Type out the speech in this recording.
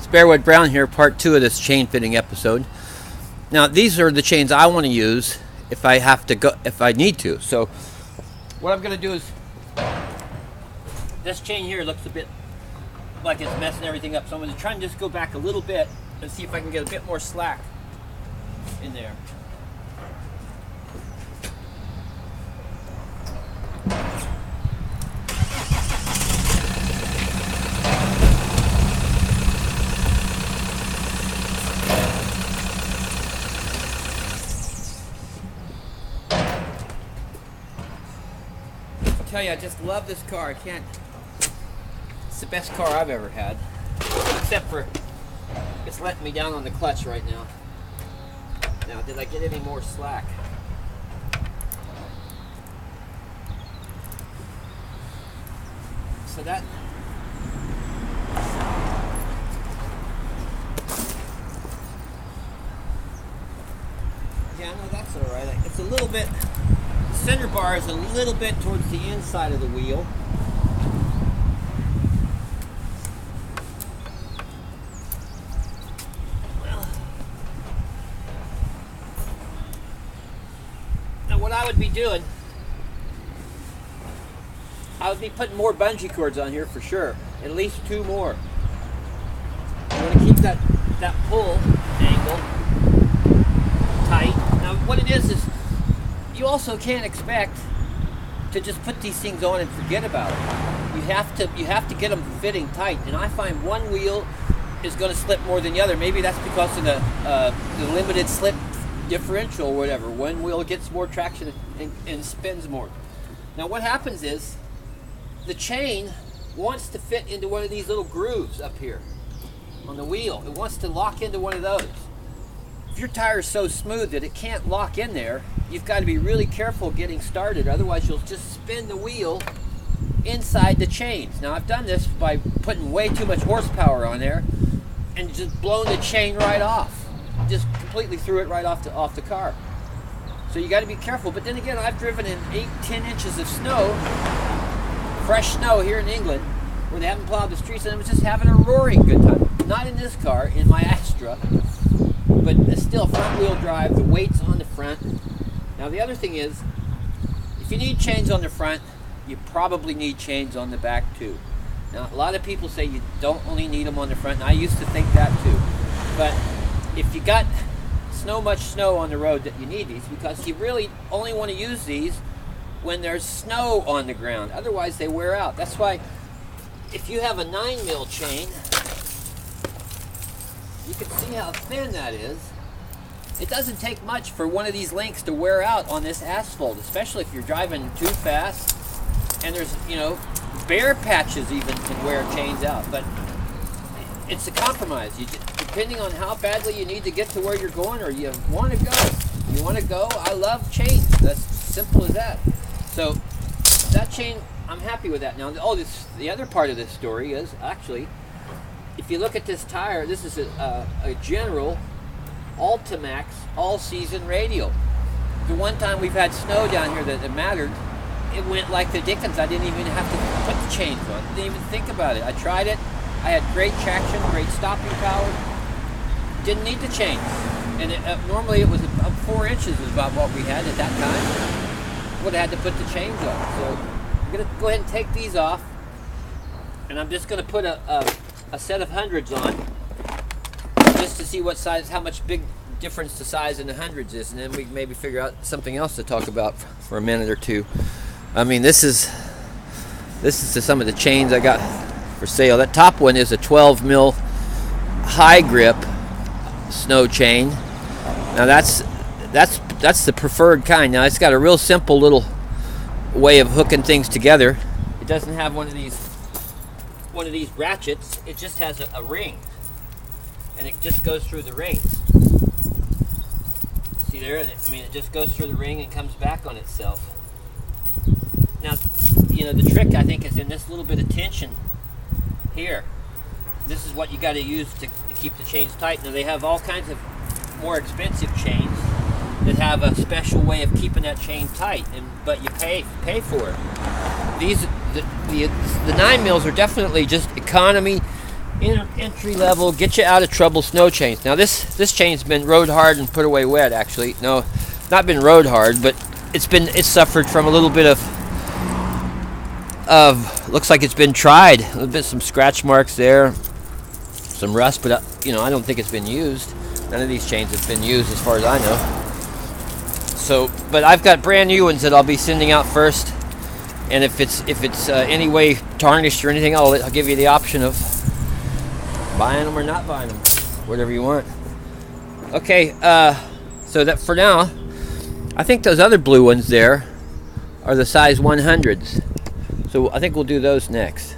Bearwood Brown here, part 2 of this chain fitting episode. Now, these are the chains I want to use if I need to. So, what I'm going to do is, this chain here looks a bit like it's messing everything up. So I'm going to try and just go back a little bit and see if I can get a bit more slack in there. I tell you, I just love this car. It's the best car I've ever had, except for it's letting me down on the clutch right now. Now, did I get any more slack? So that, yeah, no, that's all right. It's a little bit, the center bar is a little bit towards the inside of the wheel. What I would be doing, I would be putting more bungee cords on here for sure. At least 2 more. You want to keep that pull angle tight. Now what it is you also can't expect to just put these things on and forget about it. You have to get them fitting tight. And I find one wheel is going to slip more than the other. Maybe that's because of the limited slip differential or whatever. One wheel gets more traction and spins more. Now what happens is the chain wants to fit into one of these little grooves up here on the wheel. It wants to lock into one of those. If your tire is so smooth that it can't lock in there, you've got to be really careful getting started, otherwise you'll just spin the wheel inside the chains. Now I've done this by putting way too much horsepower on there and just blown the chain right off. Just completely threw it right off the car. So you got to be careful. But then again, I've driven in 8-10 inches of snow, fresh snow here in England, where they haven't plowed the streets, and I was just having a roaring good time. Not in this car, in my Astra, but it's still front-wheel drive. The weight's on the front. Now the other thing is, if you need chains on the front, you probably need chains on the back too. Now a lot of people say you don't only need them on the front, and I used to think that too. But if you got much snow on the road, that you need these, because you really only want to use these when there's snow on the ground. Otherwise they wear out. That's why if you have a 9mm chain, you can see how thin that is. It doesn't take much for one of these links to wear out on this asphalt, especially if you're driving too fast, and there's, bare patches even can wear chains out. But it's a compromise. Depending on how badly you need to get to where you're going, or you want to go. You want to go, I love chains. That's simple as that. So that chain, I'm happy with that. Now, the other part of this story is, actually, if you look at this tire, this is a General Ultimax all-season radial. The one time we've had snow down here that it mattered, it went like the dickens. I didn't even have to put the chains on. Didn't even think about it. I tried it. I had great traction, great stopping power. Didn't need the chains. And normally it was 4 inches is about what we had at that time. Would have had to put the chains on. So I'm going to go ahead and take these off. And I'm just going to put a set of hundreds on, just to see what size, how much big difference the size in the hundreds is. And then we can maybe figure out something else to talk about for a minute or two. I mean, this is some of the chains I got for sale. That top one is a 12mm high grip snow chain. Now that's the preferred kind. Now it's got a real simple little way of hooking things together. It doesn't have one of these ratchets. It just has a ring, and it just goes through the rings. See there? I mean, it just goes through the ring and comes back on itself. Now, the trick, I think, is in this little bit of tension here. This is what you got to use to keep the chains tight. Now, they have all kinds of more expensive chains that have a special way of keeping that chain tight, but you pay for it. The 9mm are definitely just economy entry level, get you out of trouble snow chains. Now this chain's been rode hard and put away wet. Actually, no, not been rode hard, but it's suffered from a little bit of looks like it's been tried. A little bit, some scratch marks there, some rust, but you know, I don't think it's been used. None of these chains have been used as far as I know. So, but I've got brand new ones that I'll be sending out first, and if it's any way tarnished or anything, I'll give you the option of buying them or not buying them, whatever you want. Okay, so that for now, I think those other blue ones there are the size 100s. So I think we'll do those next.